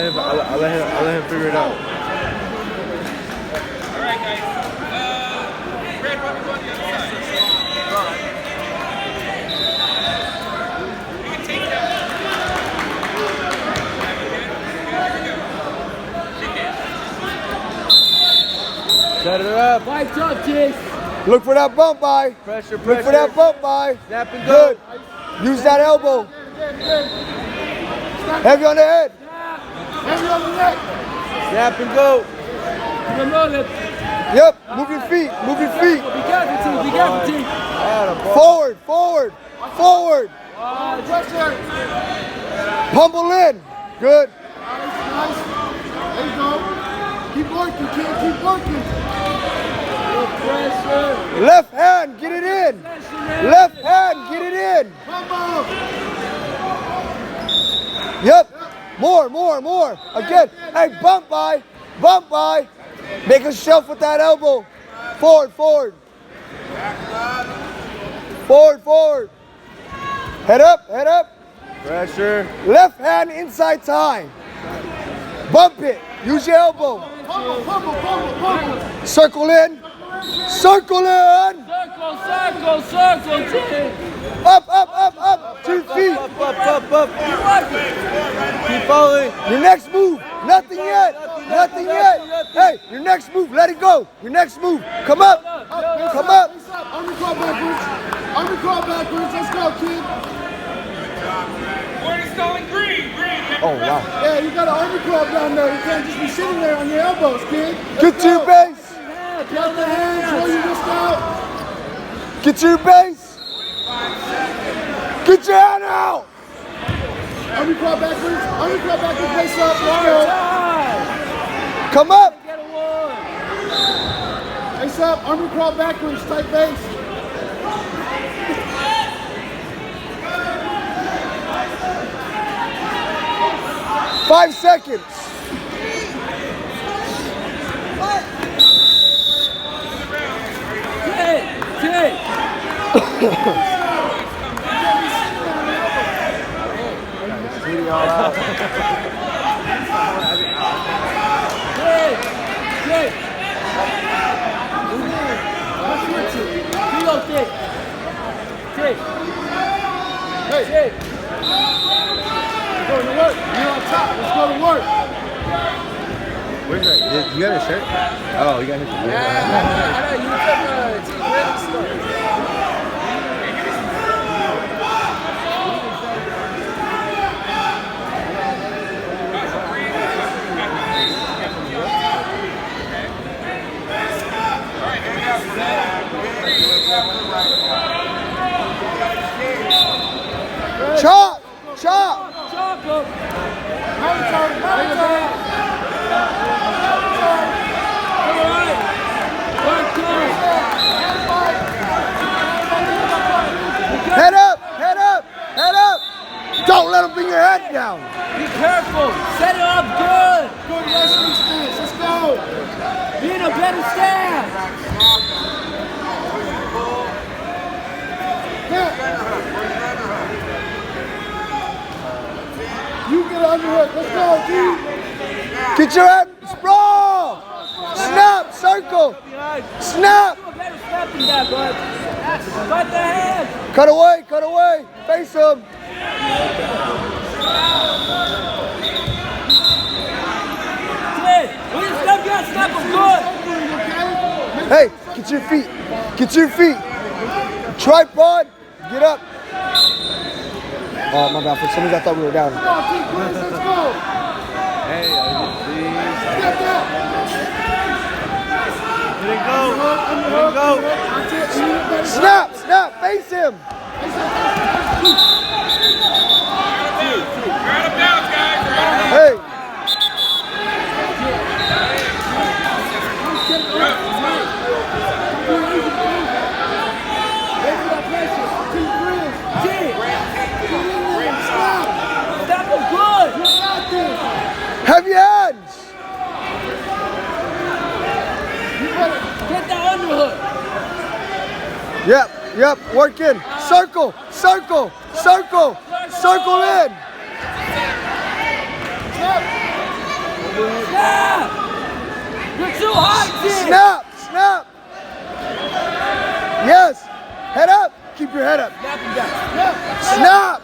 I'll let him figure it out. All right, guys. Red, probably go on the other side. You can take that. Set it up. Fight up, Chase. Look for that bump by. Pressure. Look for that bump by. Snap and go. Good. Use that elbow. Heavy on the head. Heavy on the neck. Snap and go. Yep. Move your feet. Move your feet. Be careful, T. Be careful, T. Forward. Forward. Forward. Pressure. Pummel in. Good. Nice. There you go. Keep working, kid. Keep working. Pressure. Left hand. Get it in. Left hand. Get it in. Yep. More. Again. Hey, bump by. Bump by. Make a shelf with that elbow. Forward. Forward. Head up. Pressure. Left hand inside tie. Bump it. Use your elbow. Pummel. Circle in. Circle in. Circle, T. Up. 2 feet. Up. Keep following. Your next move. Nothing yet. Hey, your next move. Let it go. Your next move. Come up. Come up. Undercrawl backwards. Let's go, kid. Warning stalling green. Oh, wow. Yeah, you got an undercrawl down there. You can't just be sitting there on your elbows, kid. Get to your base. Get the hands. Roll your wrist out. Get to your base. Get your hand out. Undercrawl backwards. Face up. Let's go. Come up. Face up. Undercrawl backwards. Tight base. Five seconds. Hey. Go to work. You're on top. Let's go to work. Where's that? You got a shirt? Oh, you got hit the boot. I know. You took Team Red Chop. Head up. Don't let him bring your head down. Be careful. Set it up good. Good wrestling stance. Let's go. Be in a better stance. You get underhook. Let's go, dude. Get your head. Sprawl. Snap. Circle. Snap. Cut the head. Cut away. Face him. Hey, get your feet. Tripod, get up. Oh, my bad. For some reason I thought we were down. Let's go. Hey, Step down. Let it go. Snap, face him. You're out of bounds, guys. You're out of bounds. Hey. Heavy hands. Get the underhook. Yep, working. Circle in. Snap! You're too hot, kid! Snap! Snap! Yes! Head up! Keep your head up. Snapping back. Snap!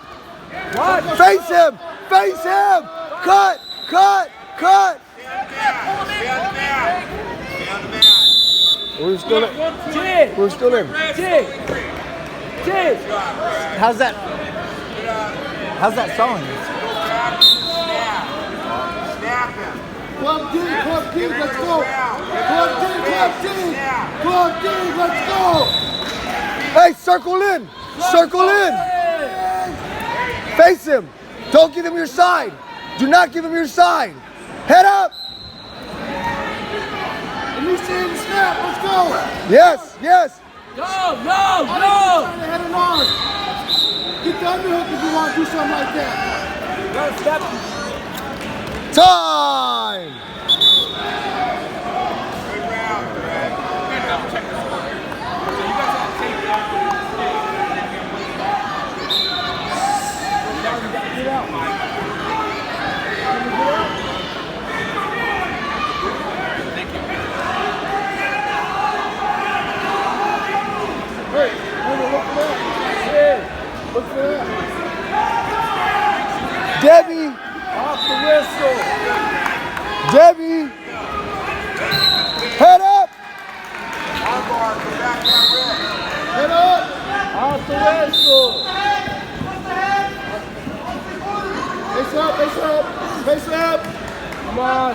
What? Face him! Face him! Cut! Cut! Cut! We're still in. Jay! We're still in. Jay! Jay! How's that? How's that song? Club D, let's go. Club D, let's go. Hey, circle in. Circle in. Face him. Don't give him your side. Do not give him your side. Head up. And you see him snap, let's go. Yes, yes. Go! Trying to head an arm. Get the underhook if you want to do something like that. Go, step. Time. Look for that. Debbie. Off the whistle. Debbie. Head up. Head up. Off the whistle. Face up, face up, face up. Come on.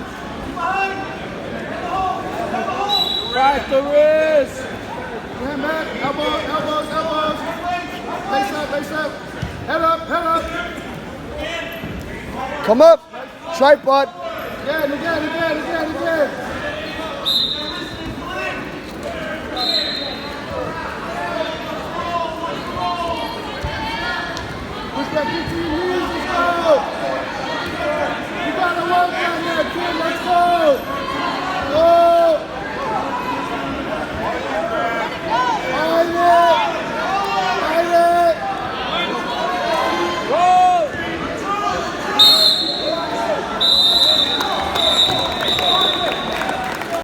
Crack the wrist. Stand back, elbows. Face up. Head up. Come up. Tripod. Again. Push back into you.